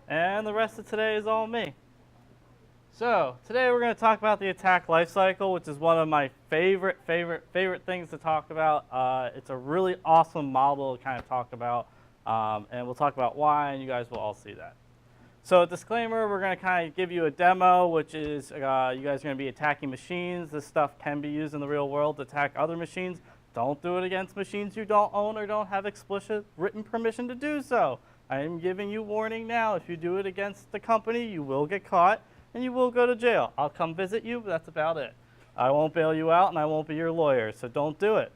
And the rest of today is all me. So today we're going to talk about the attack lifecycle, which is one of my favorite things to talk about. It's a really awesome model to kind of talk about, and we'll talk about why, and you guys will all see that. So disclaimer, we're going to kind of give you a demo, which is you guys are going to be attacking machines. This stuff can be used in the real world to attack other machines. Don't do it against machines you don't own or don't have explicit written permission to do so. I am giving you warning now. If you do it against the company, you will get caught and you will go to jail. I'll come visit you, but that's about it. I won't bail you out and I won't be your lawyer, so don't do it.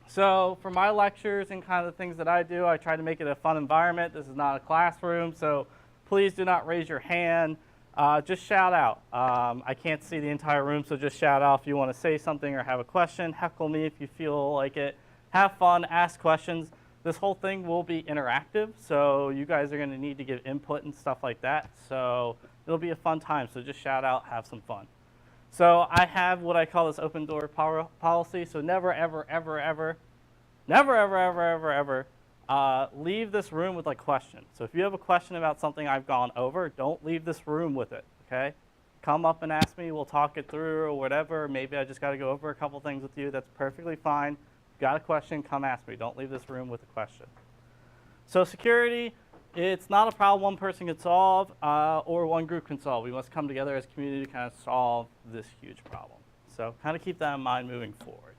So for my lectures and kind of the things that I do, I try to make it a fun environment. This is not a classroom, so please do not raise your hand. Just shout out. I can't see the entire room, so just shout out if you want to say something or have a question. Heckle me if you feel like it. Have fun, ask questions. This whole thing will be interactive, so you guys are going to need to give input and stuff like that. So it'll be a fun time, so just shout out, have some fun. So I have what I call this open door policy, so never, ever, ever, ever, never, ever, ever, ever, ever leave this room with a question. So if you have a question about something I've gone over, don't leave this room with it, okay? Come up and ask me, we'll talk it through or whatever. Maybe I just got to go over a couple things with you. That's perfectly fine. Got a question, come ask me. Don't leave this room with a question. So security, it's not a problem one person can solve or one group can solve. We must come together as a community to kind of solve this huge problem. So kind of keep that in mind moving forward.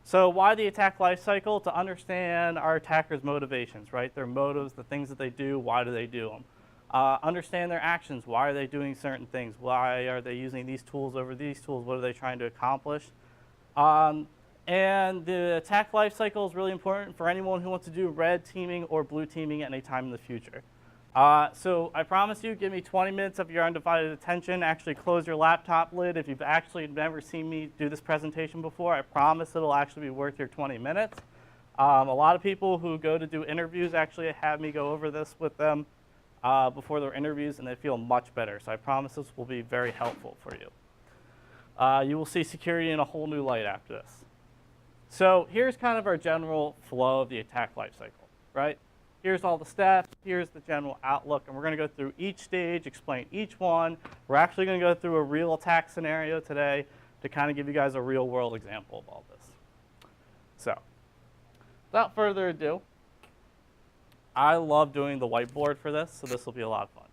So why the attack lifecycle? To understand our attackers' motivations, right? Their motives, the things that they do, why do they do them? Understand their actions. Why are they doing certain things? Why are they using these tools over these tools? What are they trying to accomplish? And the attack lifecycle is really important for anyone who wants to do red teaming or blue teaming at any time in the future. So I promise you, give me 20 minutes of your undivided attention. Actually close your laptop lid. If you've actually never seen me do this presentation before, I promise it'll actually be worth your 20 minutes. A lot of people who go to do interviews actually have me go over this with them before their interviews, and they feel much better. So I promise this will be very helpful for you. You will see security in a whole new light after this. So here's kind of our general flow of the attack lifecycle, right? Here's all the steps, here's the general outlook, and we're going to go through each stage, explain each one. We're actually going to go through a real attack scenario today to kind of give you guys a real world example of all this. So without further ado, I love doing the whiteboard for this, so this will be a lot of fun.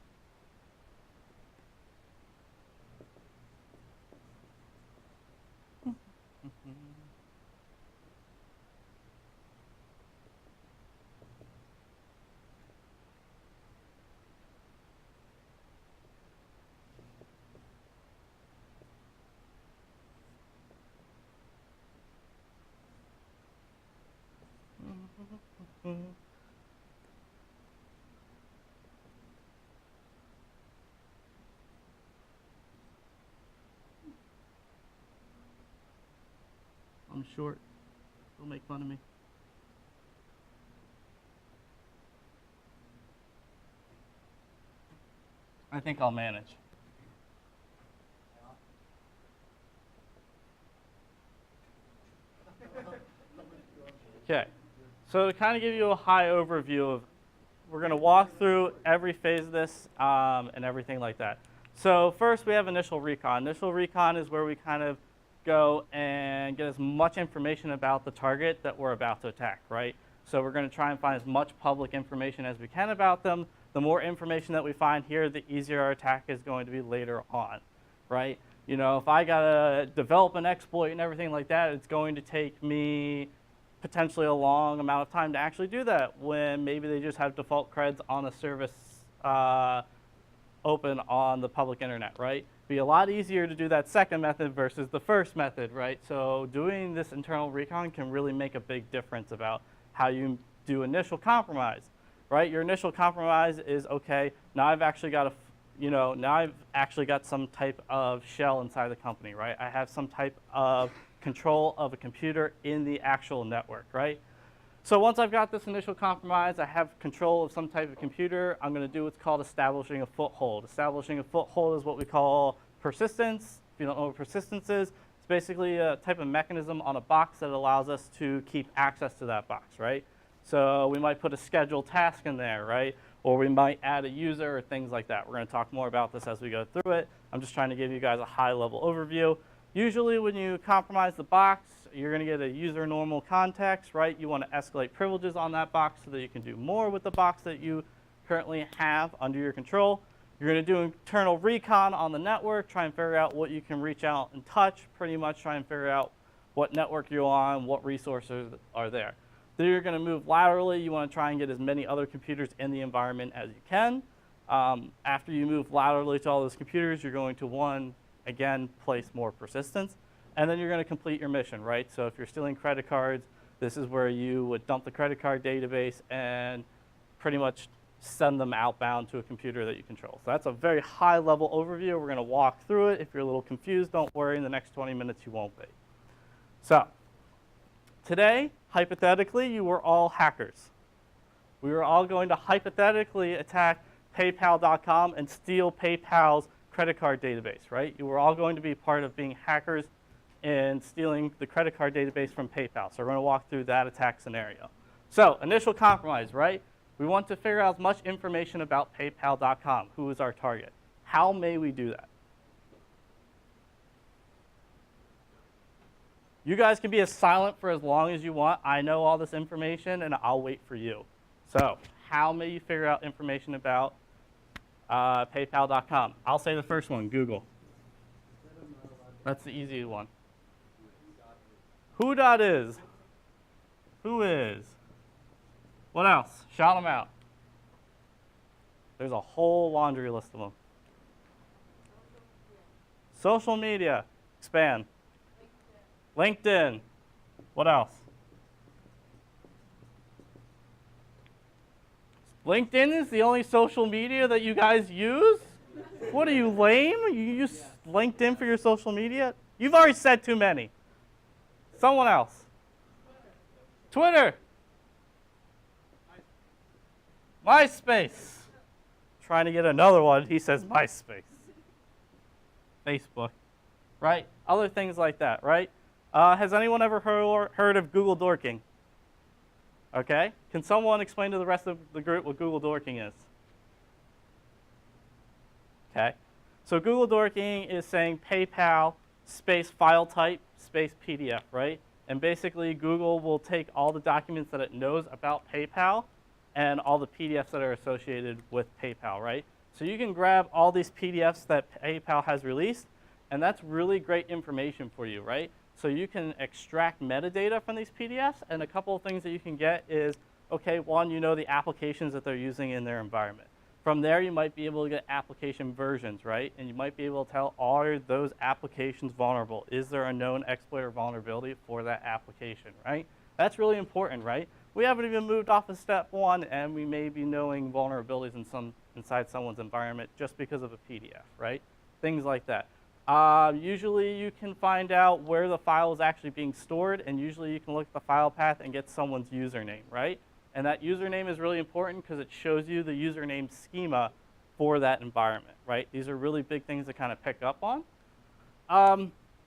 I'm short. Don't make fun of me. I think I'll manage. Okay, so to kind of give you a high overview of, we're going to walk through every phase of this and everything like that. So first we have initial recon. Initial recon is where we kind of go and get as much information about the target that we're about to attack, right? So we're going to try and find as much public information as we can about them. The more information that we find here, the easier our attack is going to be later on, right? You know, if I got to develop an exploit and everything like that, it's going to take me potentially a long amount of time to actually do that when maybe they just have default creds on a service open on the public internet, right? Be a lot easier to do that second method versus the first method, right? So doing this internal recon can really make a big difference about how you do initial compromise, right? Your initial compromise is, okay, now I've actually got now I've actually got some type of shell inside the company, right? I have some type of control of a computer in the actual network, right? So once I've got this initial compromise, I have control of some type of computer, I'm going to do what's called establishing a foothold. Establishing a foothold is what we call persistence. If you don't know what persistence is, it's basically a type of mechanism on a box that allows us to keep access to that box, right? So we might put a scheduled task in there, right? or we might add a user or things like that. We're going to talk more about this as we go through it. I'm just trying to give you guys a high-level overview. Usually when you compromise the box, you're going to get a user normal context, right? You want to escalate privileges on that box so that you can do more with the box that you currently have under your control. You're going to do internal recon on the network, try and figure out what you can reach out and touch, pretty much try and figure out what network you're on, what resources are there. Then you're going to move laterally. You want to try and get as many other computers in the environment as you can. After you move laterally to all those computers, you're going to, again, place more persistence. And then you're going to complete your mission, right? So if you're stealing credit cards, this is where you would dump the credit card database and pretty much send them outbound to a computer that you control. So that's a very high-level overview. We're going to walk through it. If you're a little confused, don't worry. In the next 20 minutes, you won't be. So today, hypothetically, you were all hackers. We were all going to hypothetically attack PayPal.com and steal PayPal's credit card database, right? You were all going to be part of being hackers and stealing the credit card database from PayPal. So we're going to walk through that attack scenario. So initial compromise, right? We want to figure out as much information about PayPal.com. Who is our target? How may we do that? You guys can be as silent for as long as you want. I know all this information, and I'll wait for you. So how may you figure out information about PayPal.com? I'll say the first one, Google. That's the easy one. Who.is. Who is? What else? Shout them out. There's a whole laundry list of them. Social media. Expand. LinkedIn. What else? LinkedIn is the only social media that you guys use? What are you, lame? You use LinkedIn for your social media? You've already said too many. Someone else. Twitter. MySpace. Trying to get another one. He says MySpace. Facebook. Right? Other things like that, right? Has anyone ever heard of Google dorking? Okay. Can someone explain to the rest of the group what Google dorking is? Okay. So Google dorking is saying PayPal space file type space PDF, right? And basically Google will take all the documents that it knows about PayPal and all the PDFs that are associated with PayPal, right? So you can grab all these PDFs that PayPal has released, and that's really great information for you, right? So you can extract metadata from these PDFs, and a couple of things that you can get is, okay, one, you know the applications that they're using in their environment. From there, you might be able to get application versions, right? And you might be able to tell, are those applications vulnerable? Is there a known exploit or vulnerability for that application, right? That's really important, right? We haven't even moved off of step one, and we may be knowing vulnerabilities inside someone's environment just because of a PDF, right? Things like that. Usually you can find out where the file is actually being stored, and usually you can look at the file path and get someone's username, right? And that username is really important because it shows you the username schema for that environment, right? These are really big things to kind of pick up on.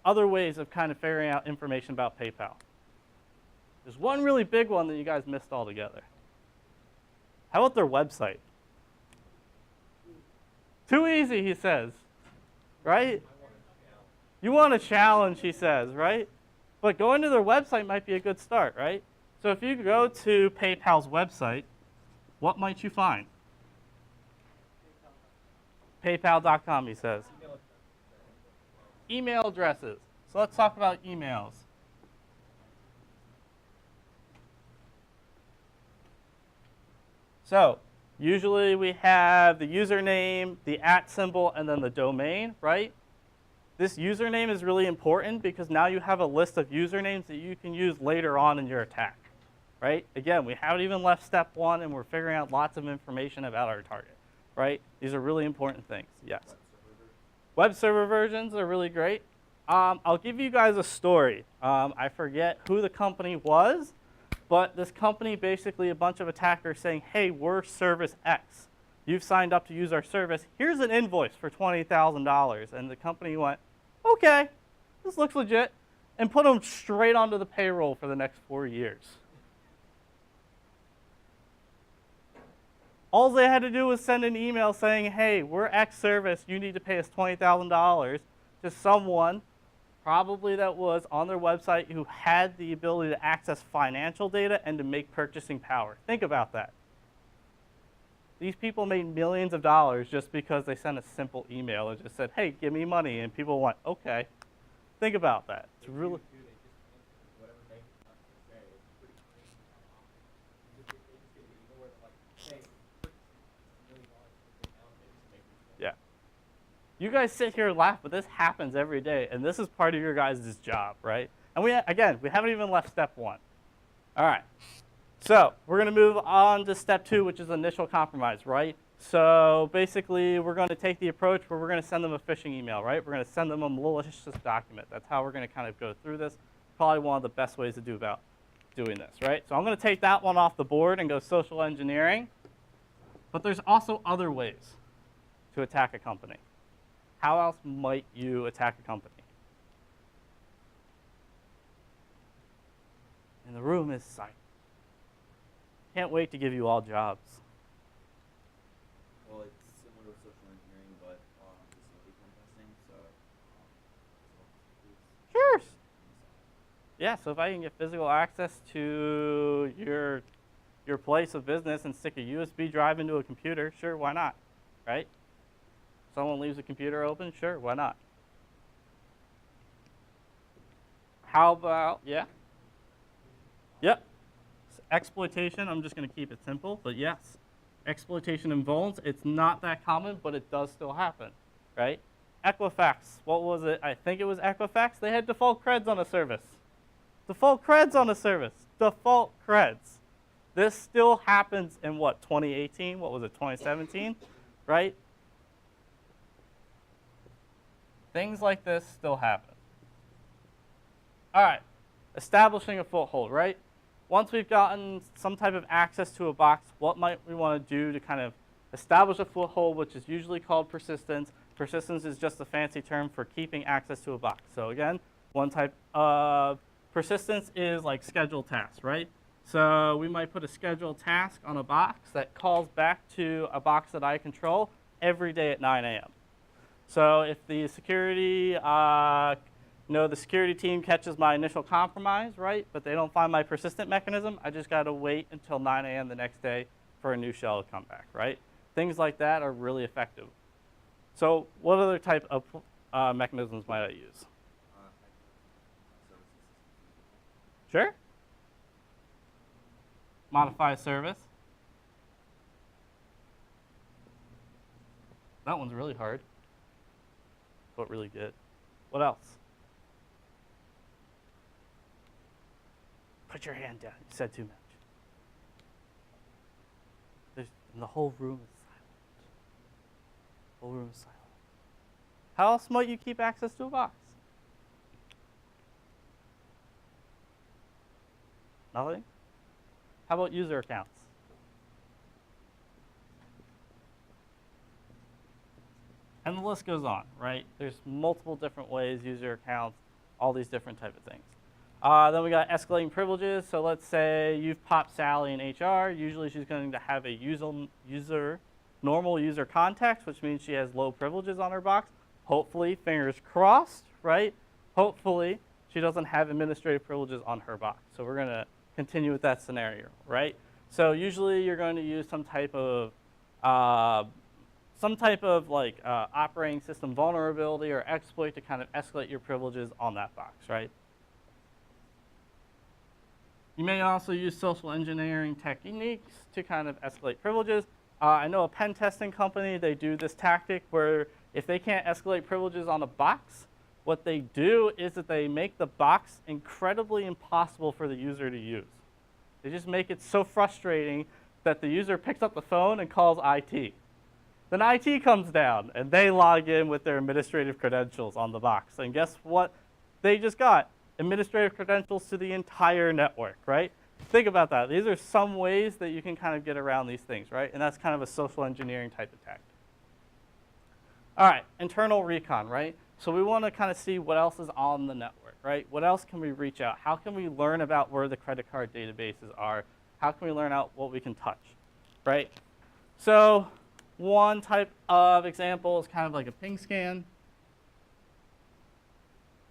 Other ways of kind of figuring out information about PayPal. There's one really big one that you guys missed altogether. How about their website? Too easy, he says, right? You want a challenge, he says, right? But going to their website might be a good start, right? So if you go to PayPal's website, what might you find? PayPal.com, he says. Email addresses. So let's talk about emails. So usually we have the username, the @ symbol, and then the domain, right? This username is really important because now you have a list of usernames that you can use later on in your attack, right? Again, we haven't even left step one, and we're figuring out lots of information about our target, right? These are really important things, yes. Web server versions are really great. I'll give you guys a story. I forget who the company was, but this company, basically a bunch of attackers saying, hey, we're service X. You've signed up to use our service. Here's an invoice for $20,000. And the company went, okay, this looks legit, and put them straight onto the payroll for the next 4 years. All they had to do was send an email saying, hey, we're X service, you need to pay us $20,000 to someone, probably that was on their website, who had the ability to access financial data and to make purchasing power. Think about that. These people made millions of dollars just because they sent a simple email and just said, hey, give me money. And people went, okay. Think about that. It's really... Yeah. You guys sit here and laugh, but this happens every day. And this is part of your guys' job, right? And we haven't even left step 1. All right. So we're going to move on to step 2, which is initial compromise, right? So basically, we're going to take the approach where we're going to send them a phishing email, right? We're going to send them a malicious document. That's how we're going to kind of go through this. Probably one of the best ways to do about doing this, right? So I'm going to take that one off the board and go social engineering. But there's also other ways to attack a company. How else might you attack a company? And the room is silent. Can't wait to give you all jobs. Well, it's similar to social engineering, but facility pen testing. So, Sure. Yeah. So if I can get physical access to your place of business and stick a USB drive into a computer, sure, why not? Right? Someone leaves a computer open, sure, why not? How about Yep. Exploitation, I'm just going to keep it simple, but yes, exploitation and vulns, it's not that common, but it does still happen, right? Equifax, what was it? I think it was Equifax. They had default creds on a service. Default creds on a service. Default creds. This still happens in what, 2018? What was it, 2017, right? Things like this still happen. All right, establishing a foothold, right? Once we've gotten some type of access to a box, what might we want to do to kind of establish a foothold, which is usually called persistence. Persistence is just a fancy term for keeping access to a box. So again, one type of persistence is like scheduled tasks, right? So we might put a scheduled task on a box that calls back to a box that I control every day at 9 a.m. So if the security the security team catches my initial compromise, right, but they don't find my persistent mechanism, I just got to wait until 9 a.m. the next day for a new shell to come back, right? Things like that are really effective. So what other type of mechanisms might I use? Sure. Modify service. That one's really hard, but really good. What else? Put your hand down. You said too much. And the whole room is silent. The whole room is silent. How else might you keep access to a box? Nothing? How about user accounts? And the list goes on, right? There's multiple different ways, user accounts, all these different type of things. Then we got escalating privileges. So let's say you've popped Sally in HR. Usually she's going to have a normal user context, which means she has low privileges on her box. Hopefully, fingers crossed, right? Hopefully, she doesn't have administrative privileges on her box. So we're going to continue with that scenario, right? So usually you're going to use some type of operating system vulnerability or exploit to kind of escalate your privileges on that box, right? You may also use social engineering techniques to kind of escalate privileges. I know a pen testing company, they do this tactic where if they can't escalate privileges on a box, what they do is that they make the box incredibly impossible for the user to use. They just make it so frustrating that the user picks up the phone and calls IT. Then IT comes down and they log in with their administrative credentials on the box. And guess what they just got? Administrative credentials to the entire network, right? Think about that. These are some ways that you can kind of get around these things, right? And that's kind of a social engineering type attack. All right, internal recon, right? So we want to kind of see what else is on the network, right? What else can we reach out? How can we learn about where the credit card databases are? How can we learn out what we can touch, right? So one type of example is kind of like a ping scan.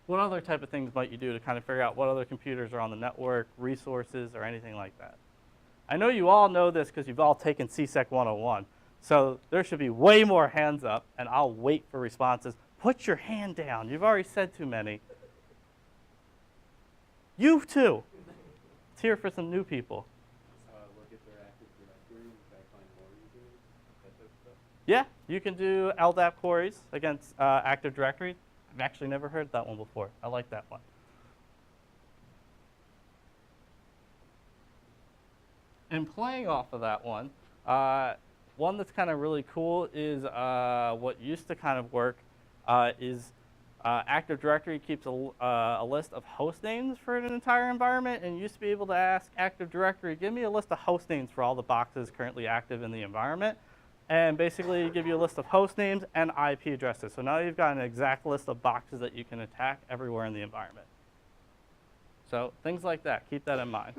What other type of things might you do to kind of figure out what other computers are on the network, resources, or anything like that? I know you all know this because you've all taken CSEC 101. So there should be way more hands up, and I'll wait for responses. Put your hand down. You've already said too many. You too. Let's hear for some new people. Look at their Active Directory and try to find more users, that type of stuff. Yeah, you can do LDAP queries against Active Directory. I've actually never heard that one before. I like that one. And playing off of that one that's kind of really cool is what used to kind of work is Active Directory keeps a list of host names for an entire environment, and you used to be able to ask Active Directory, give me a list of host names for all the boxes currently active in the environment, and basically give you a list of host names and IP addresses. So now you've got an exact list of boxes that you can attack everywhere in the environment. So things like that, keep that in mind.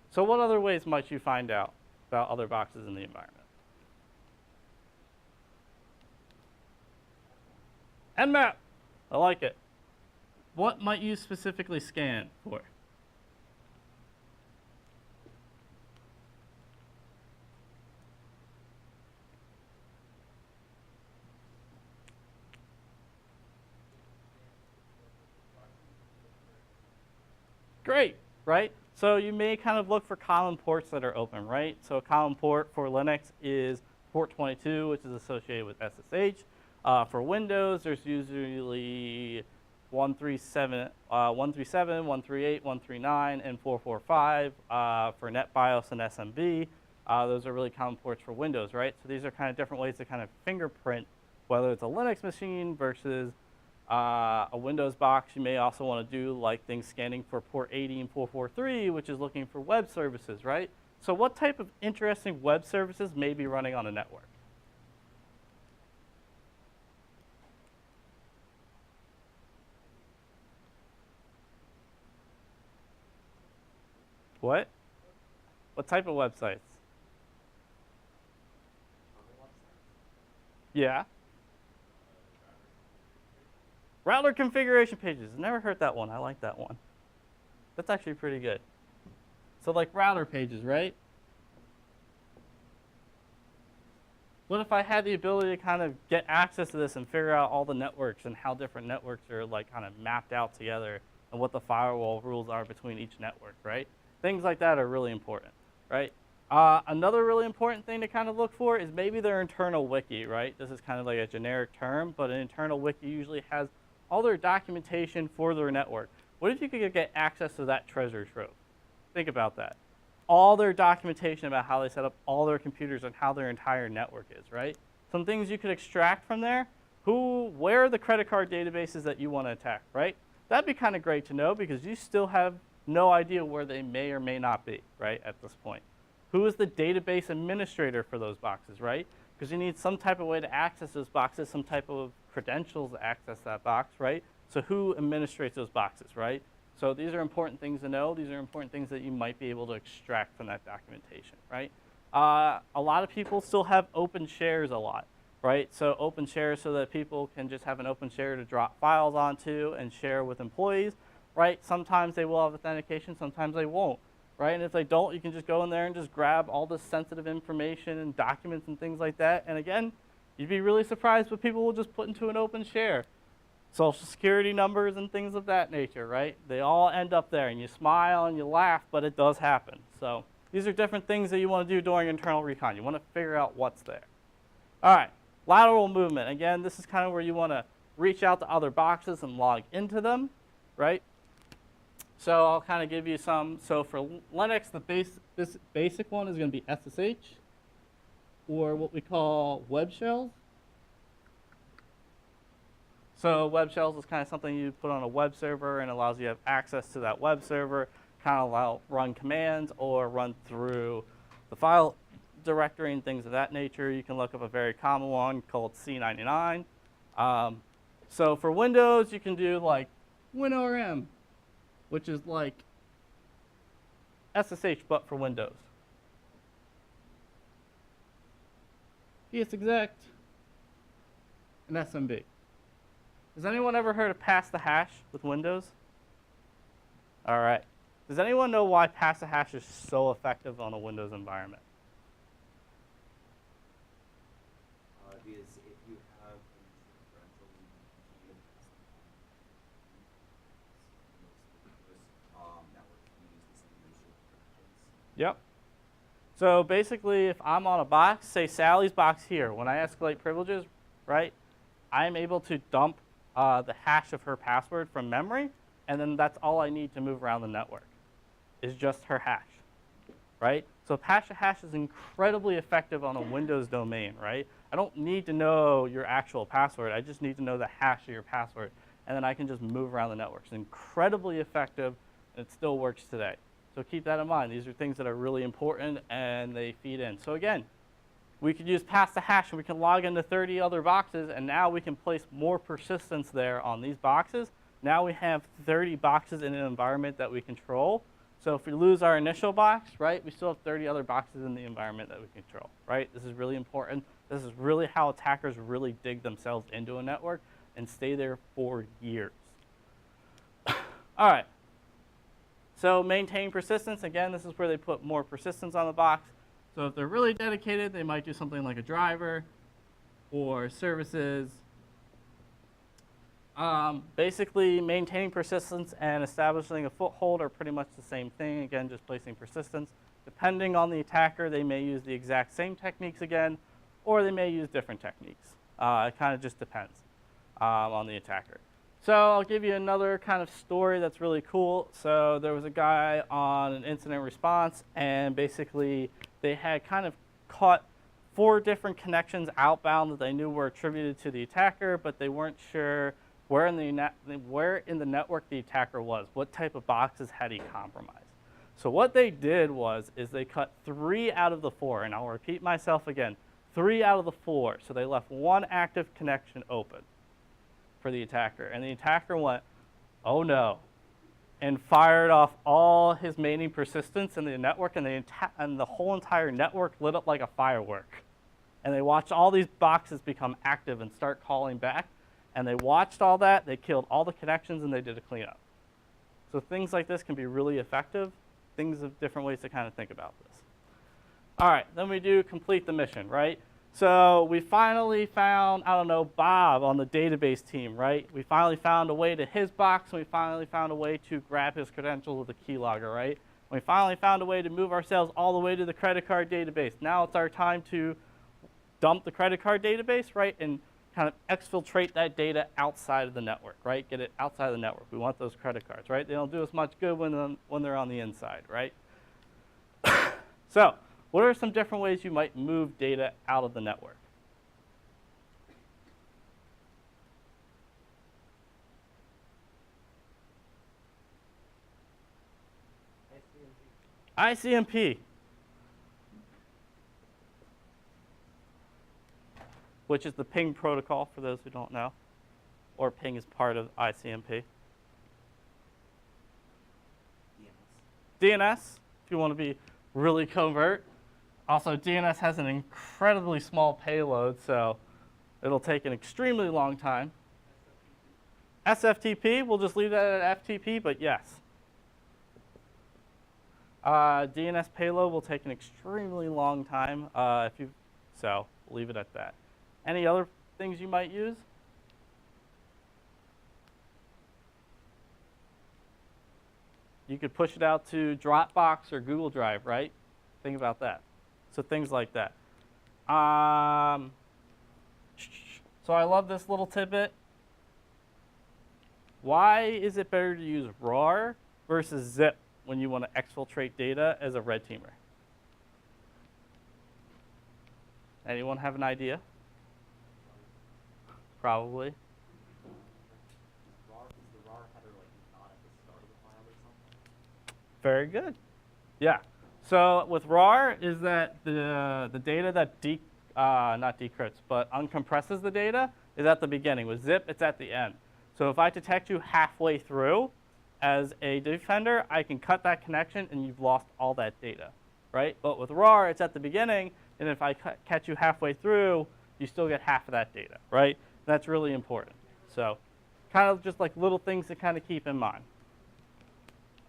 So what other ways might you find out about other boxes in the environment? Nmap. I like it. What might you specifically scan for? Great, right? So you may kind of look for common ports that are open, right? So a common port for Linux is port 22, which is associated with SSH. For Windows, there's usually 137, 138, 139, and 445 for NetBIOS and SMB. Those are really common ports for Windows, right? So these are kind of different ways to kind of fingerprint whether it's a Linux machine versus a Windows box. You may also want to do like things scanning for port 80 and 443, which is looking for web services, right? So what type of interesting web services may be running on a network? What? What type of websites? Yeah. Router configuration pages. Never heard that one. I like that one. That's actually pretty good. So like router pages, right? What if I had the ability to kind of get access to this and figure out all the networks and how different networks are like kind of mapped out together and what the firewall rules are between each network, right? Things like that are really important, right? Another really important thing to kind of look for is maybe their internal wiki, right? This is kind of like a generic term, but an internal wiki usually has all their documentation for their network. What if you could get access to that treasure trove? Think about that. All their documentation about how they set up all their computers and how their entire network is, right? Some things you could extract from there. Where are the credit card databases that you want to attack, right? That'd be kind of great to know because you still have no idea where they may or may not be, right, at this point. Who is the database administrator for those boxes, right? Because you need some type of way to access those boxes, some type of credentials to access that box, right? So who administrates those boxes, right? So these are important things to know. These are important things that you might be able to extract from that documentation, right? A lot of people still have open shares a lot, right? So open shares so that people can just have an open share to drop files onto and share with employees, right? Sometimes they will have authentication, sometimes they won't, right? And if they don't, you can just go in there and just grab all this sensitive information and documents and things like that. And again, you'd be really surprised what people will just put into an open share. Social security numbers and things of that nature, right? They all end up there, and you smile and you laugh, but it does happen. So these are different things that you want to do during internal recon. You want to figure out what's there. All right, lateral movement. Again, this is kind of where you want to reach out to other boxes and log into them, right? So I'll kind of give you some. So for Linux, this basic one is going to be SSH, or what we call web shells. So web shells is kind of something you put on a web server and allows you to have access to that web server, kind of allow run commands or run through the file directory and things of that nature. You can look up a very common one called C99. So for Windows, you can do like WinRM, which is like SSH but for Windows. PSExec, and SMB. Has anyone ever heard of pass the hash with Windows? All right. Does anyone know why pass the hash is so effective on a Windows environment? Because if you have an differential, you can most networks use the same ratio of credentials. Yep. So basically, if I'm on a box, say Sally's box here, when I escalate privileges, right, I'm able to dump the hash of her password from memory, and then that's all I need to move around the network, is just her hash, right? So pass the hash is incredibly effective on a Windows domain, right? I don't need to know your actual password. I just need to know the hash of your password, and then I can just move around the network. It's incredibly effective, and it still works today. So keep that in mind. These are things that are really important, and they feed in. So again, we could use pass the hash, and we can log into 30 other boxes, and now we can place more persistence there on these boxes. Now we have 30 boxes in an environment that we control. So if we lose our initial box, right, we still have 30 other boxes in the environment that we control, right? This is really important. This is really how attackers really dig themselves into a network and stay there for years. All right. So maintain persistence. Again, this is where they put more persistence on the box. So if they're really dedicated, they might do something like a driver or services. Basically, maintaining persistence and establishing a foothold are pretty much the same thing. Again, just placing persistence. Depending on the attacker, they may use the exact same techniques again, or they may use different techniques. It kind of just depends on the attacker. So I'll give you another kind of story that's really cool. So there was a guy on an incident response, and basically they had kind of caught 4 different connections outbound that they knew were attributed to the attacker, but they weren't sure where in the network the attacker was, what type of boxes had he compromised. So what they did is they cut 3 out of the 4, and I'll repeat myself again, 3 out of the 4. So they left 1 active connection open for the attacker, and the attacker went, oh no, and fired off all his maintaining persistence in the network, and the whole entire network lit up like a firework. And they watched all these boxes become active and start calling back, and they watched all that, they killed all the connections, and they did a cleanup. So things like this can be really effective, things of different ways to kind of think about this. All right, then we do complete the mission, right? So we finally found, I don't know, Bob on the database team, right? We finally found a way to his box, and we finally found a way to grab his credentials with a keylogger, right? We finally found a way to move ourselves all the way to the credit card database. Now it's our time to dump the credit card database, right, and kind of exfiltrate that data outside of the network, right? Get it outside of the network. We want those credit cards, right? They don't do us much good when they're on the inside, right? So what are some different ways you might move data out of the network? ICMP, which is the ping protocol for those who don't know, or ping is part of ICMP. DNS, if you want to be really covert. Also, DNS has an incredibly small payload, so it'll take an extremely long time. SFTP, we'll just leave that at FTP, but yes. DNS payload will take an extremely long time, so we'll leave it at that. Any other things you might use? You could push it out to Dropbox or Google Drive, right? Think about that. So things like that. So I love this little tidbit. Why is it better to use RAR versus zip when you want to exfiltrate data as a red teamer? Anyone have an idea? Probably. Is the RAR header like not at the start of the file or something? Very good. Yeah. So with RAR is that the data that not decrypts, but uncompresses the data is at the beginning. With zip, it's at the end. So if I detect you halfway through as a defender, I can cut that connection and you've lost all that data, right? But with RAR, it's at the beginning, and if I catch you halfway through, you still get half of that data, right? That's really important. So kind of just like little things to kind of keep in mind.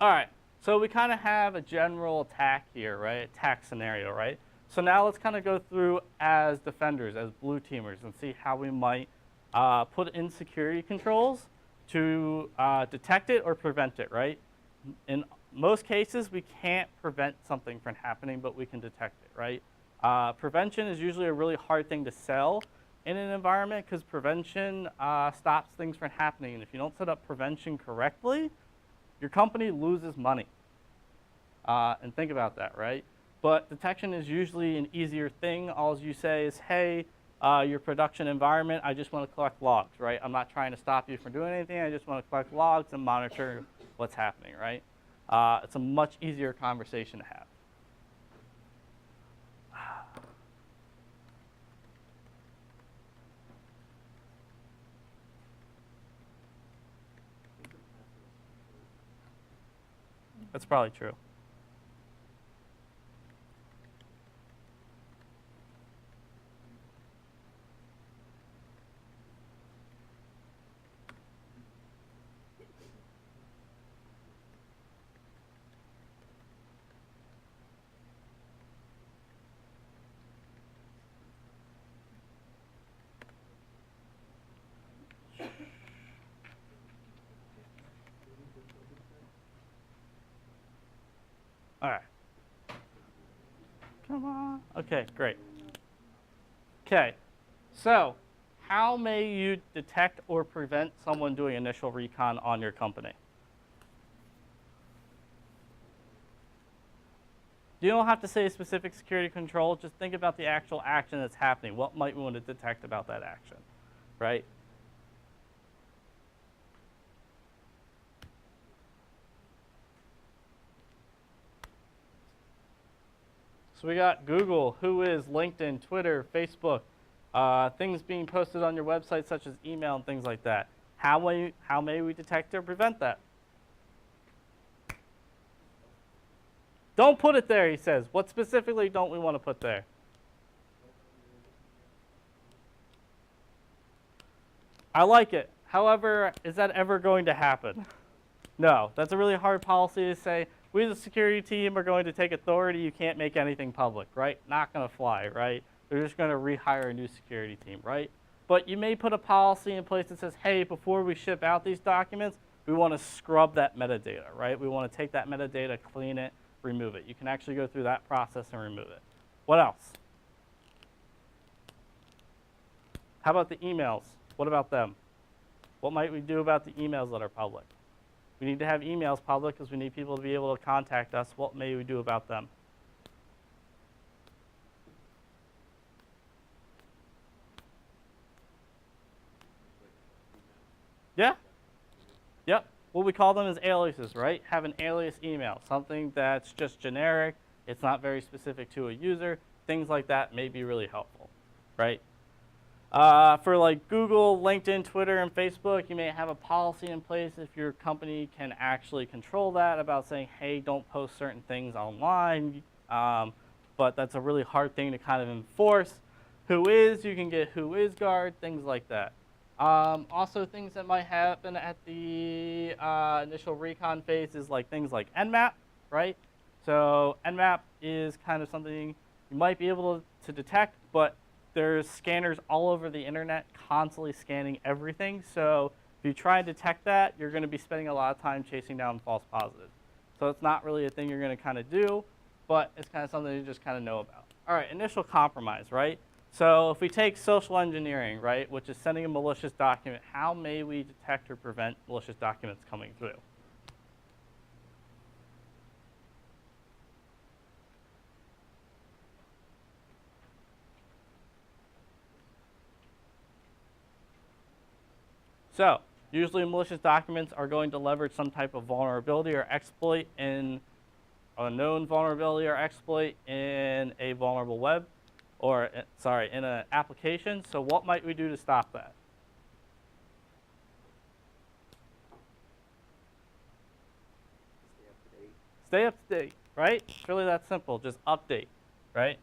All right, so we kind of have a general attack here, right? Attack scenario, right? So now let's kind of go through as defenders, as blue teamers, and see how we might put in security controls to detect it or prevent it, right? In most cases, we can't prevent something from happening, but we can detect it, right? Prevention is usually a really hard thing to sell in an environment because prevention stops things from happening. And if you don't set up prevention correctly, your company loses money. And think about that, right? But detection is usually an easier thing. All you say is, hey, your production environment, I just want to collect logs, right? I'm not trying to stop you from doing anything. I just want to collect logs and monitor what's happening, right? It's a much easier conversation to have. That's probably true. All right. Come on. Okay, great. Okay, so how may you detect or prevent someone doing initial recon on your company? You don't have to say a specific security control. Just think about the actual action that's happening. What might we want to detect about that action, right? So we got Google, Whois, LinkedIn, Twitter, Facebook, things being posted on your website such as email and things like that. How may we detect or prevent that? Don't put it there, he says. What specifically don't we want to put there? I like it. However, is that ever going to happen? No, that's a really hard policy to say. We as a security team are going to take authority. You can't make anything public, right? Not going to fly, right? They're just going to rehire a new security team, right? But you may put a policy in place that says, hey, before we ship out these documents, we want to scrub that metadata, right? We want to take that metadata, clean it, remove it. You can actually go through that process and remove it. What else? How about the emails? What about them? What might we do about the emails that are public? We need to have emails public because we need people to be able to contact us. What may we do about them? Yeah. Yep. What we call them is aliases, right? Have an alias email, something that's just generic. It's not very specific to a user. Things like that may be really helpful, right? For like Google, LinkedIn, Twitter, and Facebook, you may have a policy in place if your company can actually control that about saying, hey, don't post certain things online. But that's a really hard thing to kind of enforce. Whois, you can get Whois guard, things like that. Also, things that might happen at the initial recon phase is like things like Nmap, right? So Nmap is kind of something you might be able to detect, but there's scanners all over the internet constantly scanning everything. So if you try and detect that, you're going to be spending a lot of time chasing down false positives. So it's not really a thing you're going to kind of do, but it's kind of something you just kind of know about. All right, initial compromise, right? So if we take social engineering, right, which is sending a malicious document, how may we detect or prevent malicious documents coming through? So usually malicious documents are going to leverage some type of vulnerability or exploit in a known vulnerability or exploit in a vulnerable web, or sorry, in an application. So what might we do to stop that? Stay up to date. Stay up to date, right? It's really that simple. Just update, right?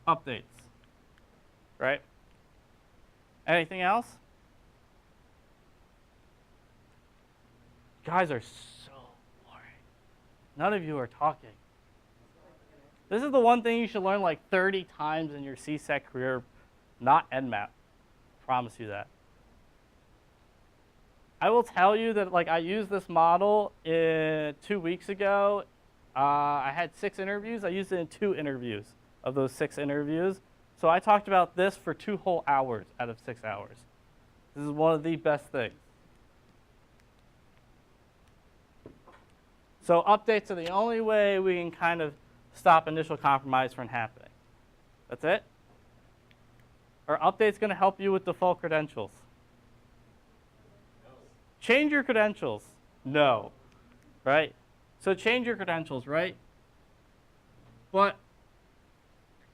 updates, right? Anything else? You guys are so boring. None of you are talking. This is the one thing you should learn like 30 times in your CSEC career, not Nmap. Promise you that. I will tell you that like I used this model 2 weeks ago. I had 6 interviews. I used it in 2 interviews of those 6 interviews. So I talked about this for 2 whole hours out of 6 hours. This is one of the best things. So updates are the only way we can kind of stop initial compromise from happening. That's it. Are updates going to help you with default credentials? No. Change your credentials? No. Right? So change your credentials, right? But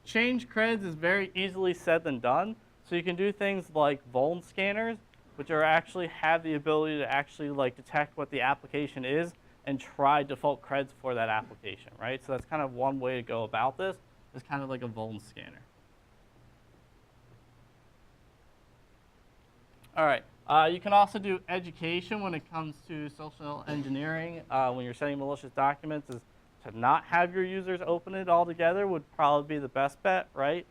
change creds is very easily said than done. So you can do things like vuln scanners, which are actually have the ability to actually like detect what the application is and try default creds for that application, right? So that's kind of one way to go about this. It's kind of like a vuln scanner. All right. You can also do education when it comes to social engineering. When you're setting malicious documents, is to not have your users open it all together would probably be the best bet, right?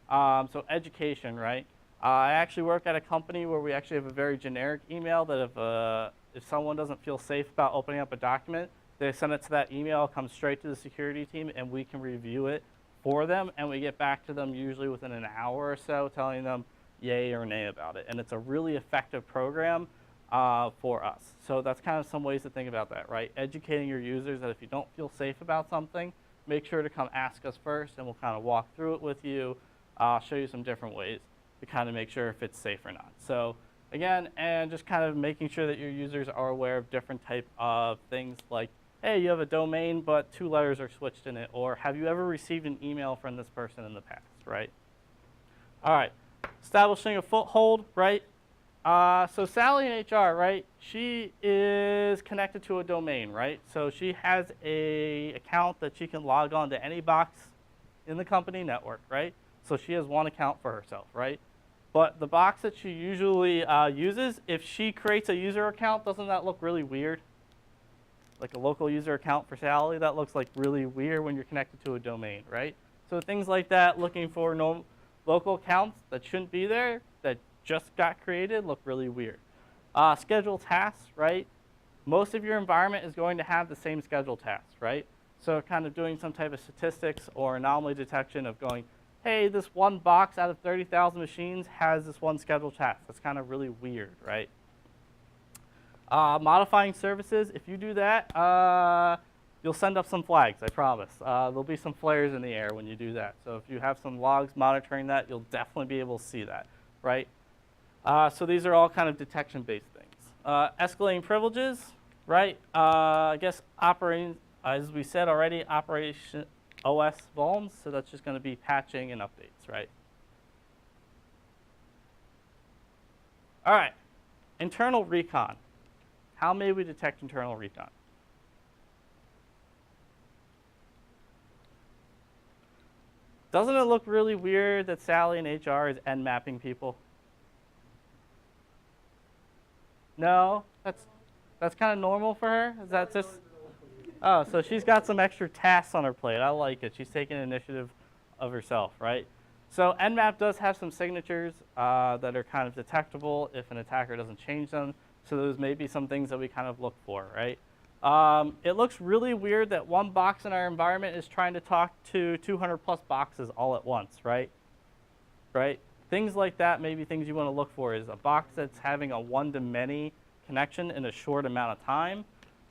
So education, right? I actually work at a company where we actually have a very generic email that if someone doesn't feel safe about opening up a document, they send it to that email, it comes straight to the security team, and we can review it for them, and we get back to them usually within an hour or so telling them yay or nay about it. And it's a really effective program for us. So that's kind of some ways to think about that, right? Educating your users that if you don't feel safe about something, make sure to come ask us first, and we'll kind of walk through it with you, show you some different ways to kind of make sure if it's safe or not. So again, and just kind of making sure that your users are aware of different type of things like, hey, you have a domain, but 2 letters are switched in it, or have you ever received an email from this person in the past, right? All right, establishing a foothold, right? So Sally in HR, right? She is connected to a domain, right? So she has a account that she can log on to any box in the company network, right? So she has one account for herself, right? But the box that she usually uses, if she creates a user account, doesn't that look really weird? Like a local user account for Sally, that looks like really weird when you're connected to a domain, right? So things like that, looking for local accounts that shouldn't be there, that just got created, look really weird. Schedule tasks, right? Most of your environment is going to have the same schedule tasks, right? So kind of doing some type of statistics or anomaly detection of going, hey, this one box out of 30,000 machines has this one scheduled task. That's kind of really weird, right? Modifying services, if you do that, you'll send up some flags, I promise. There'll be some flares in the air when you do that. So if you have some logs monitoring that, you'll definitely be able to see that, right? So these are all kind of detection-based things. Escalating privileges, right? I guess operating, as we said already, operation OS vulns, so that's just going to be patching and updates, right? All right, internal recon. How may we detect internal recon? Doesn't it look really weird that Sally in HR is Nmapping people? No, that's kind of normal for her. Is that just? Oh, so she's got some extra tasks on her plate. I like it. She's taking initiative of herself, right? So Nmap does have some signatures that are kind of detectable if an attacker doesn't change them. So those may be some things that we kind of look for, right? It looks really weird that one box in our environment is trying to talk to 200 plus boxes all at once, right? Right? Things like that may be things you want to look for, is a box that's having a one-to-many connection in a short amount of time.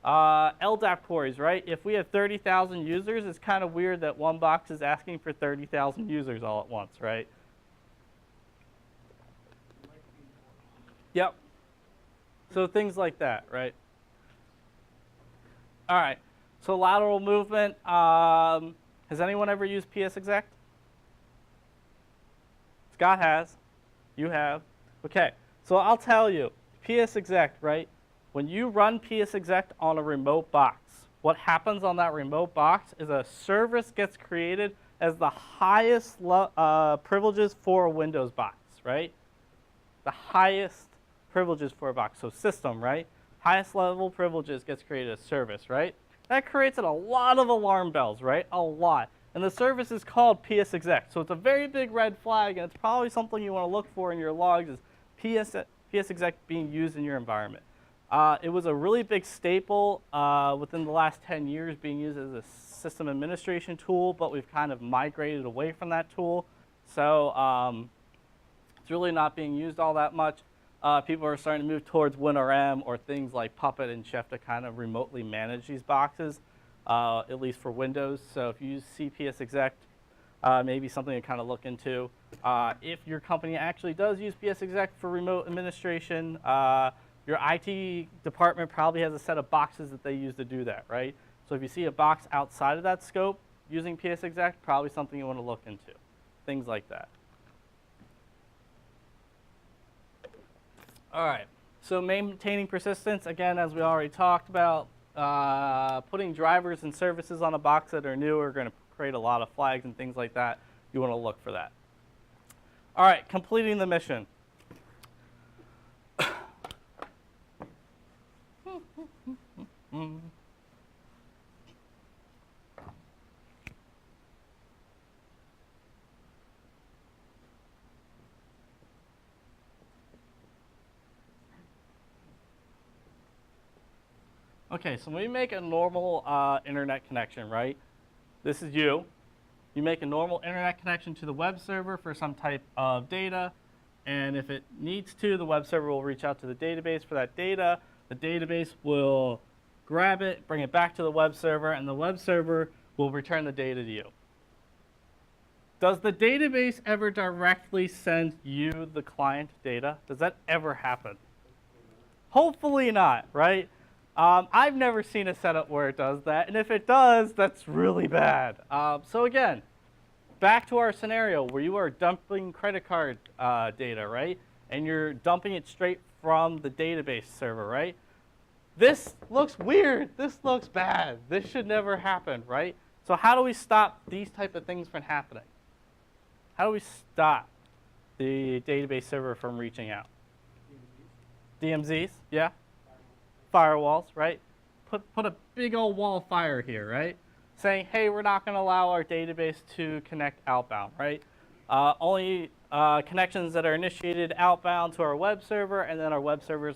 LDAP queries, right? If we have 30,000 users, it's kind of weird that one box is asking for 30,000 users all at once, right? Yep. So things like that, right? All right. So lateral movement. Has anyone ever used PSExec? Scott has. You have. Okay. So I'll tell you, PSExec, right? When you run PSExec on a remote box, what happens on that remote box is a service gets created as the highest privileges for a Windows box, right? The highest privileges for a box. So system, right? Highest level privileges gets created as service, right? That creates a lot of alarm bells, right? A lot. And the service is called PSExec. So it's a very big red flag, and it's probably something you want to look for in your logs is PSExec being used in your environment. It was a really big staple within the last 10 years being used as a system administration tool, but we've kind of migrated away from that tool. So it's really not being used all that much. People are starting to move towards WinRM or things like Puppet and Chef to kind of remotely manage these boxes, at least for Windows. So if you use PSExec, maybe something to kind of look into. If your company actually does use PSExec for remote administration, your IT department probably has a set of boxes that they use to do that, right? So if you see a box outside of that scope using PSExec, probably something you want to look into, things like that. All right, so maintaining persistence, again, as we already talked about, putting drivers and services on a box that are new are going to create a lot of flags and things like that. You want to look for that. All right, completing the mission. Okay, so when we make a normal internet connection, right? This is you. You make a normal internet connection to the web server for some type of data, and if it needs to, the web server will reach out to the database for that data. The database will grab it, bring it back to the web server, and the web server will return the data to you. Does the database ever directly send you the client data? Does that ever happen? Hopefully not, right? I've never seen a setup where it does that, and if it does, that's really bad. So again, back to our scenario where you are dumping credit card data, right? And you're dumping it straight from the database server, right? This looks weird. This looks bad. This should never happen, right? So how do we stop these type of things from happening? How do we stop the database server from reaching out? DMZs, yeah. Firewalls, right? Put a big old wall of fire here, right? Saying, hey, we're not going to allow our database to connect outbound, right? Only connections that are initiated outbound to our web server, and then our web server is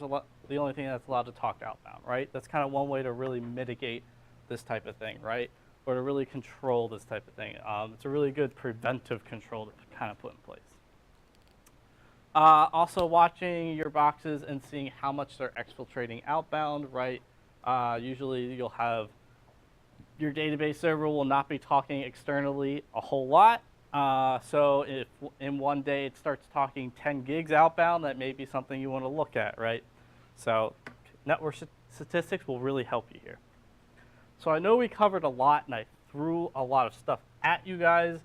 the only thing that's allowed to talk outbound, right? That's kind of one way to really mitigate this type of thing, right? Or to really control this type of thing. It's a really good preventive control to kind of put in place. Also watching your boxes and seeing how much they're exfiltrating outbound, right? Usually you'll have your database server will not be talking externally a whole lot. So if in one day it starts talking 10 gigs outbound, that may be something you want to look at, right? So network statistics will really help you here. So I know we covered a lot and I threw a lot of stuff at you guys.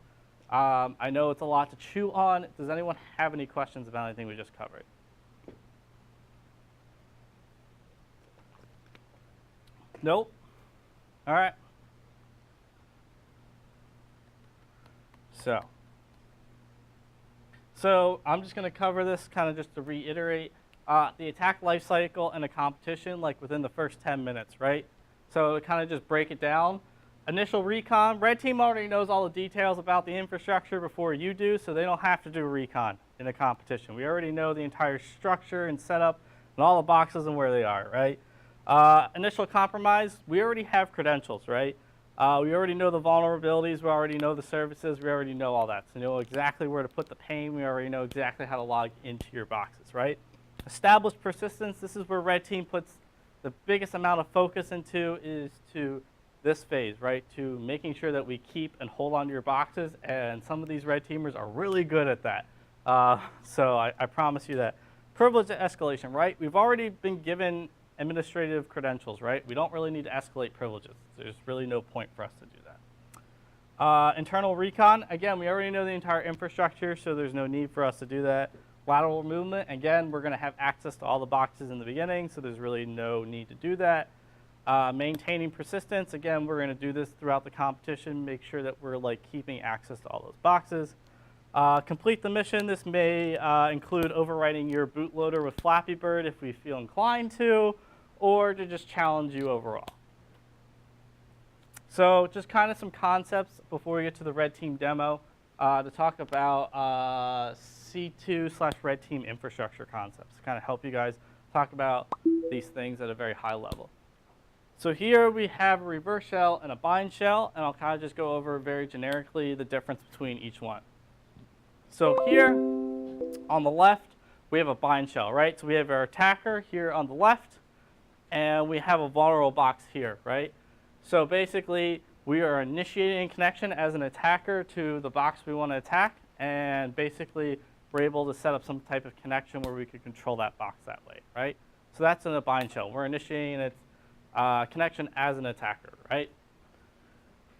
I know it's a lot to chew on. Does anyone have any questions about anything we just covered? Nope. All right. So I'm just going to cover this kind of just to reiterate. The attack lifecycle and a competition, like within the first 10 minutes, right? So to kind of just break it down. Initial recon, red team already knows all the details about the infrastructure before you do, so they don't have to do a recon in a competition. We already know the entire structure and setup and all the boxes and where they are, right? Initial compromise, we already have credentials, right? We already know the vulnerabilities, we already know the services, we already know all that. So we know exactly where to put the pain, we already know exactly how to log into your boxes, right? Established persistence, this is where red team puts the biggest amount of focus into is to this phase, right, to making sure that we keep and hold on to your boxes, and some of these red teamers are really good at that. So I promise you that. Privilege escalation, right? We've already been given administrative credentials, right? We don't really need to escalate privileges. There's really no point for us to do that. Internal recon, again, we already know the entire infrastructure, so there's no need for us to do that. Lateral movement, again, we're going to have access to all the boxes in the beginning, so there's really no need to do that. Maintaining persistence, again, we're going to do this throughout the competition, make sure that we're like keeping access to all those boxes. Complete the mission. This may include overwriting your bootloader with Flappy Bird if we feel inclined to, or to just challenge you overall. So just kind of some concepts before we get to the red team demo to talk about C2/red team infrastructure concepts, to kind of help you guys talk about these things at a very high level. So here we have a reverse shell and a bind shell, and I'll kind of just go over very generically the difference between each one. So here on the left, we have a bind shell, right? So we have our attacker here on the left, and we have a vulnerable box here, right? So basically, we are initiating connection as an attacker to the box we want to attack, and basically, we're able to set up some type of connection where we could control that box that way, right? So that's in a bind shell. We're initiating its connection as an attacker, right?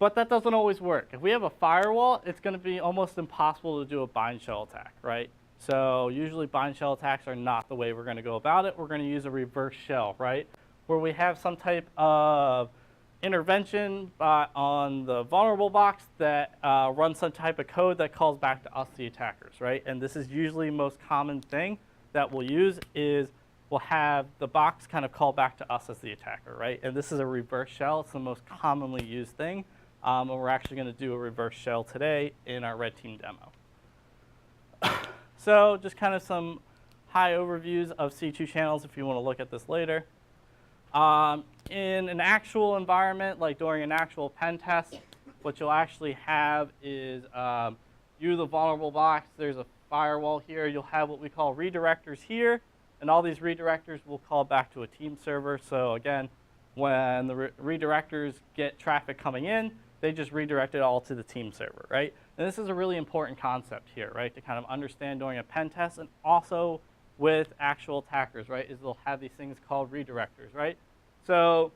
But that doesn't always work. If we have a firewall, it's going to be almost impossible to do a bind shell attack, right? So usually bind shell attacks are not the way we're going to go about it. We're going to use a reverse shell, right? Where we have some type of intervention on the vulnerable box that runs some type of code that calls back to us, the attackers, right? And this is usually the most common thing that we'll use is we'll have the box kind of call back to us as the attacker, right? And this is a reverse shell. It's the most commonly used thing. And we're actually going to do a reverse shell today in our red team demo. So just kind of some high overviews of C2 channels if you want to look at this later. In an actual environment, like during an actual pen test, what you'll actually have is you, the vulnerable box, there's a firewall here. You'll have what we call redirectors here, and all these redirectors will call back to a team server. So again, when the redirectors get traffic coming in, they just redirect it all to the team server, right? And this is a really important concept here, right, to kind of understand during a pen test and also with actual attackers, right, is they'll have these things called redirectors, right? So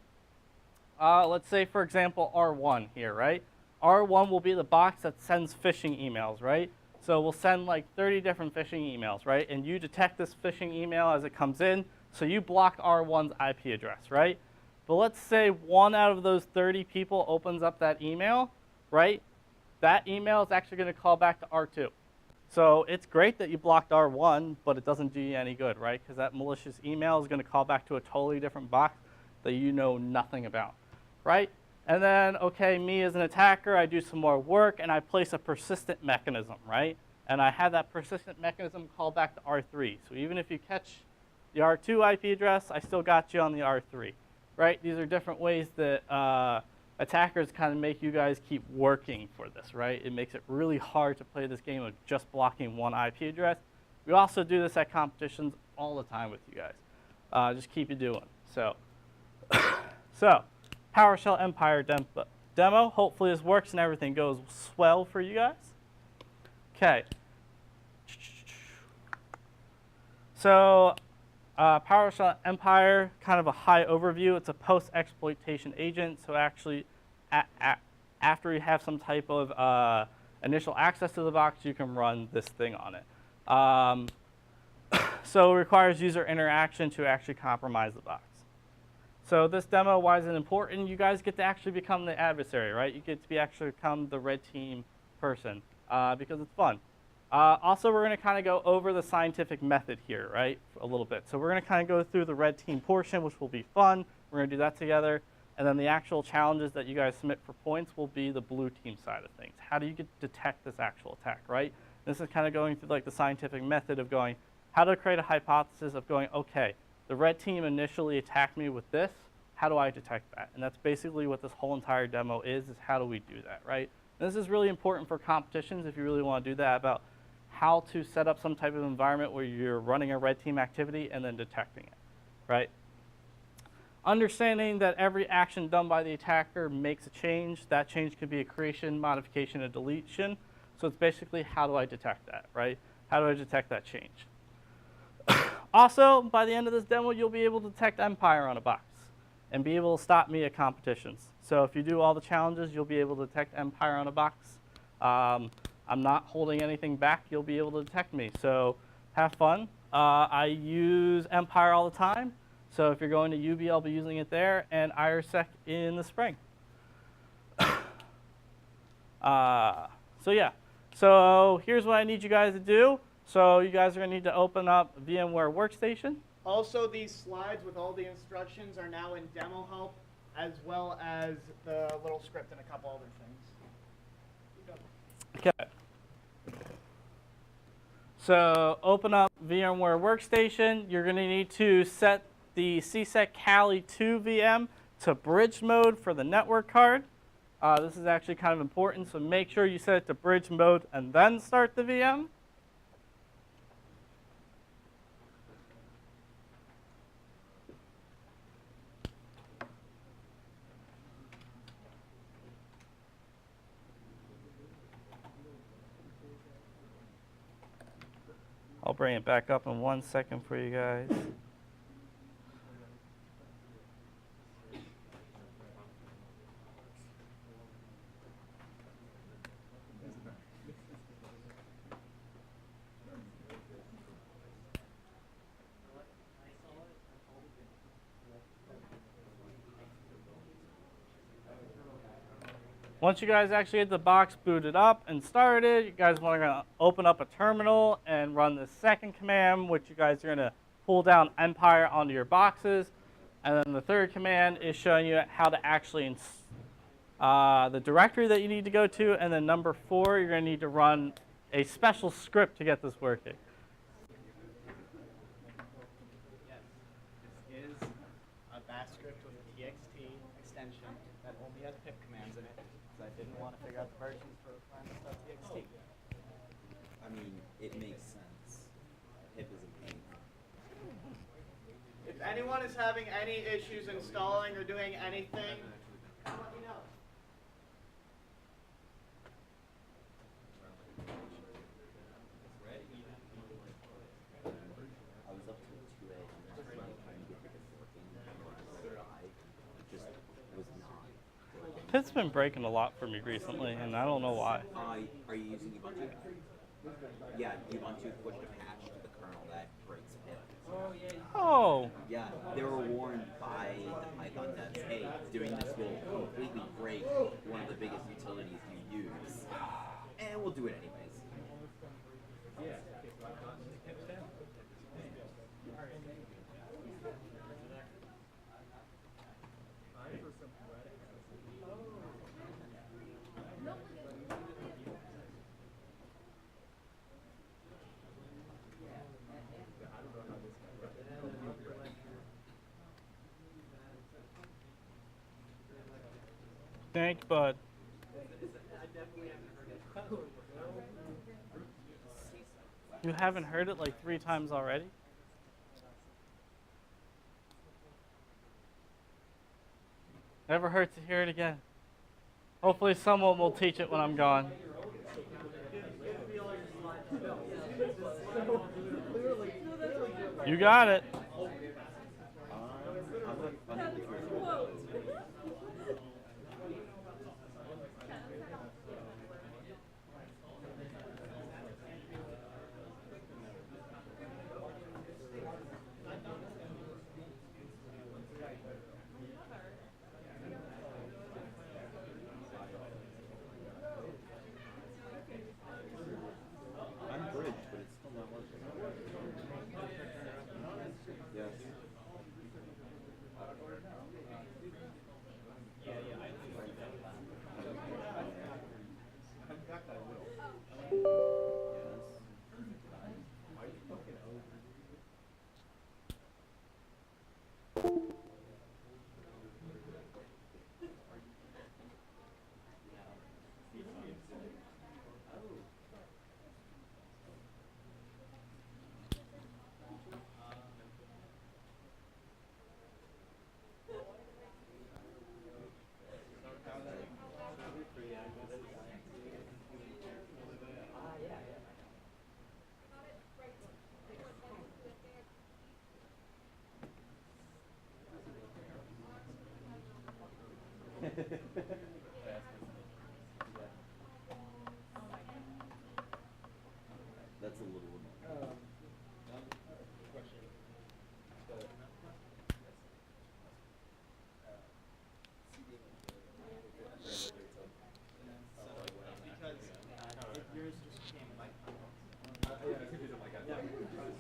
let's say, for example, R1 here, right? R1 will be the box that sends phishing emails, right? So we'll send like 30 different phishing emails, right? And you detect this phishing email as it comes in, so you block R1's IP address, right? But let's say one out of those 30 people opens up that email, right? That email is actually going to call back to R2. So it's great that you blocked R1, but it doesn't do you any good, right? Because that malicious email is going to call back to a totally different box that you know nothing about, right? And then, okay, me as an attacker, I do some more work, and I place a persistent mechanism, right? And I have that persistent mechanism call back to R3. So even if you catch the R2 IP address, I still got you on the R3, right? These are different ways that attackers kind of make you guys keep working for this, right? It makes it really hard to play this game of just blocking one IP address. We also do this at competitions all the time with you guys. Just keep it doing. So PowerShell Empire demo. Hopefully this works and everything goes swell for you guys. Okay. So PowerShell Empire, kind of a high overview. It's a post-exploitation agent. So actually, after you have some type of initial access to the box, you can run this thing on it. So it requires user interaction to actually compromise the box. So this demo, why is it important? You guys get to actually become the adversary, right? You get to actually become the red team person because it's fun. Also, we're going to kind of go over the scientific method here, right, a little bit. So we're going to kind of go through the red team portion, which will be fun. We're going to do that together. And then the actual challenges that you guys submit for points will be the blue team side of things. How do you detect this actual attack, right? This is kind of going through like the scientific method of going, how to create a hypothesis of going, okay, the red team initially attacked me with this. How do I detect that? And that's basically what this whole entire demo is how do we do that, right? And this is really important for competitions if you really want to do that, about how to set up some type of environment where you're running a red team activity and then detecting it, right? Understanding that every action done by the attacker makes a change. That change could be a creation, modification, and deletion. So it's basically, how do I detect that, right? How do I detect that change? Also, by the end of this demo, you'll be able to detect Empire on a box and be able to stop me at competitions. So if you do all the challenges, you'll be able to detect Empire on a box. I'm not holding anything back. You'll be able to detect me. So have fun. I use Empire all the time. So if you're going to UB, I'll be using it there, and RITSEC in the spring. So yeah, so here's what I need you guys to do. So you guys are going to need to open up VMware Workstation. Also, these slides with all the instructions are now in demo help, as well as the little script and a couple other things. Okay. So open up VMware Workstation. You're going to need to set the CSEC Kali 2 VM to bridge mode for the network card. This is actually kind of important, so make sure you set it to bridge mode and then start the VM. I'll bring it back up in 1 second for you guys. Once you guys actually get the box booted up and started, you guys want to open up a terminal and run the second command, which you guys are going to pull down Empire onto your boxes. And then the third command is showing you how to actually the directory that you need to go to. And then number 4, you're going to need to run a special script to get this working. Yes, this is a bash script with a TXT extension that only has pip commands in it, because I didn't want to figure out the versions for .txt. I mean, it makes sense. Pip is a pain. If anyone is having any issues installing or doing anything, let me know. I was up till 2 a.m. trying to get it working. I just was not. Pit's been breaking a lot for me recently, and I don't know why. Are you using Ubuntu? Yeah, Ubuntu pushed a patch to the kernel that breaks pip. Oh, Yeah, they were warned by the Python devs, hey, doing this will completely break one of the biggest utilities you use. And we'll do it anyways. thanks, bud. You haven't heard it like 3 times already? Never hurts to hear it again. Hopefully someone will teach it when I'm gone. You got it. I'm bridged, but it's still not working. Yes.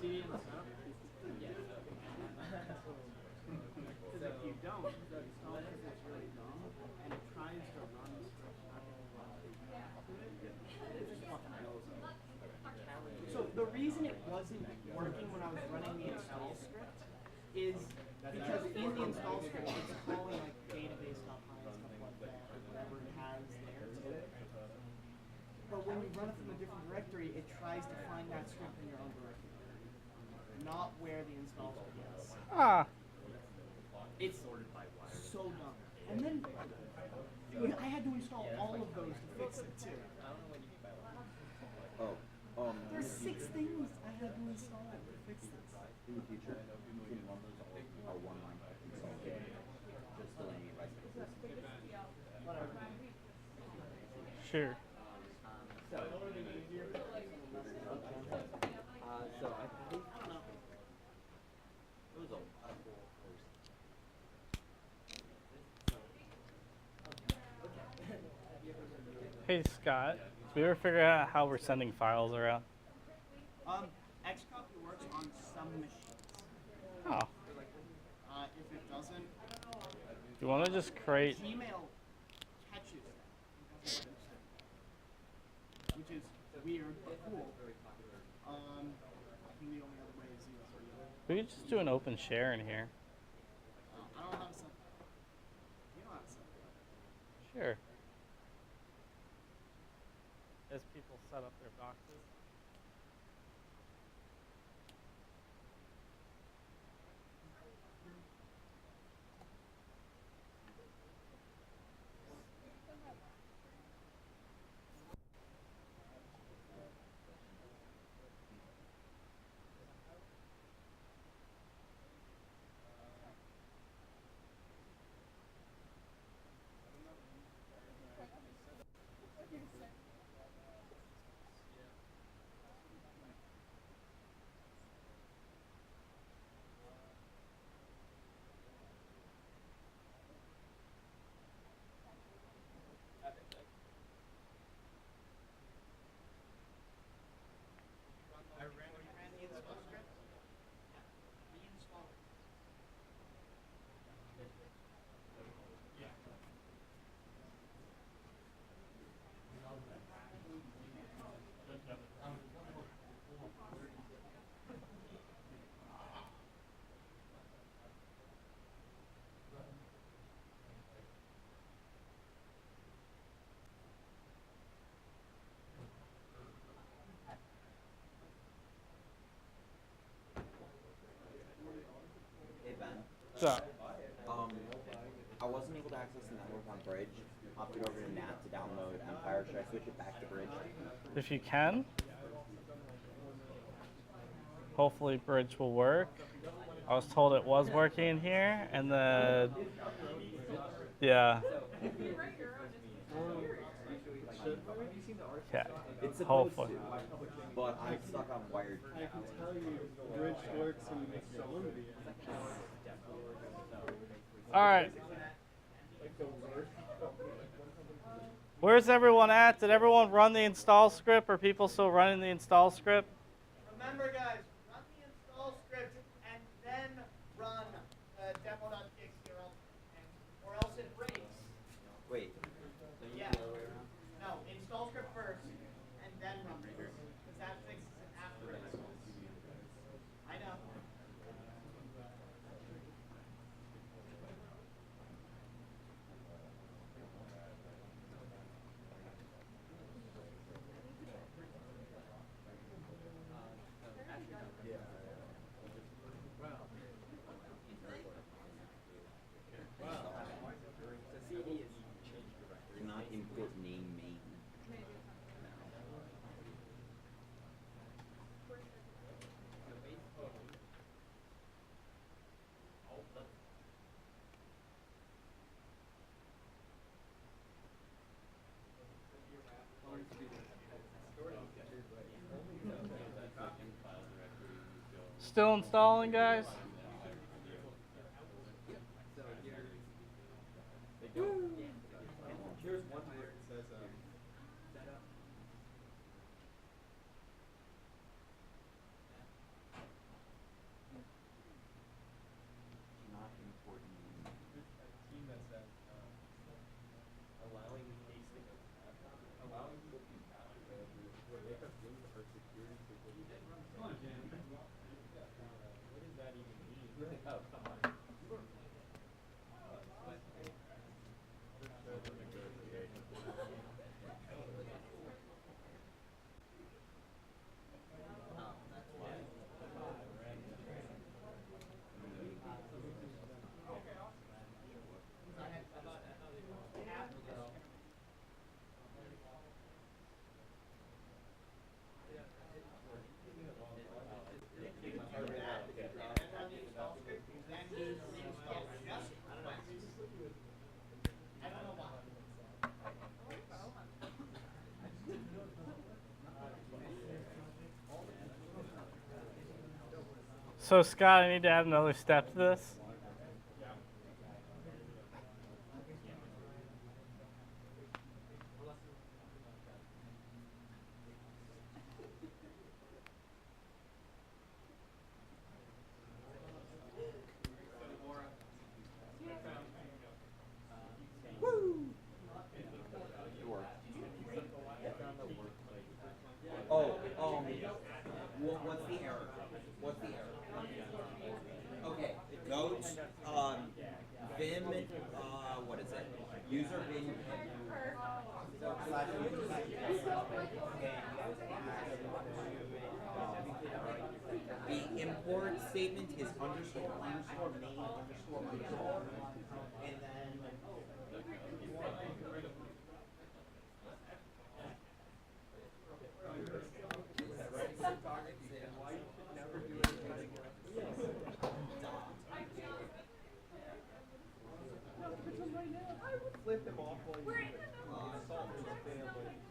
CD in the setup? Yes. Because if you don't, the install script is really dumb, and it tries to run the script not to run it. It just fucking knows it. So the reason it wasn't working when I was running the install script is because in the install script it's calling like database.py and stuff like that, or whatever it has there to it. But when you run it from a different directory, it tries to find that script in your own directory, not where the install script is. Ah. It's so dumb. And then I had to install all of those to fix it too. Oh, There's 6 things I had to install to fix this. in the future, you can run those all one-line install kit. Just delineate licenses. Sure. So I believe it was a Hey Scott, did we ever figure out how we're sending files around? Xcopy works on some machines. Oh. If it doesn't, You want to just create? Gmail catches that and doesn't let you send it, which is weird but cool. I think the only other way is either. We could just do an open share in here. I don't know how to send it. You know how to send it. Sure. As people set up their boxes. Hey Ben. So, I wasn't able to access the network on Bridge. Opted over to NAT to download Empire. Should I switch it back to Bridge? if you can, hopefully Bridge will work. I was told it was working here, and then, yeah. Okay. It's supposed Hopefully. to, but I'm stuck on wired. I can tell you, Bridge works in Columbia. All right. Like the worst. Where's everyone at? Did everyone run the install script? Are people still running the install script? Remember, guys, run the install script and then run demo.txt or else it breaks. Wait. Yeah. No, install script first and then run it. Because that fixes it after it installs. I know. Do not input name main. Still installing, guys? Here's one where it says, setup. So Scott, I need to add another step to this. What's the error? What's the error? Okay, go to, Vim, what is it? User Vim. The import statement is underscore, underscore, main, underscore, underscore, and then Flip them off while you solve this family.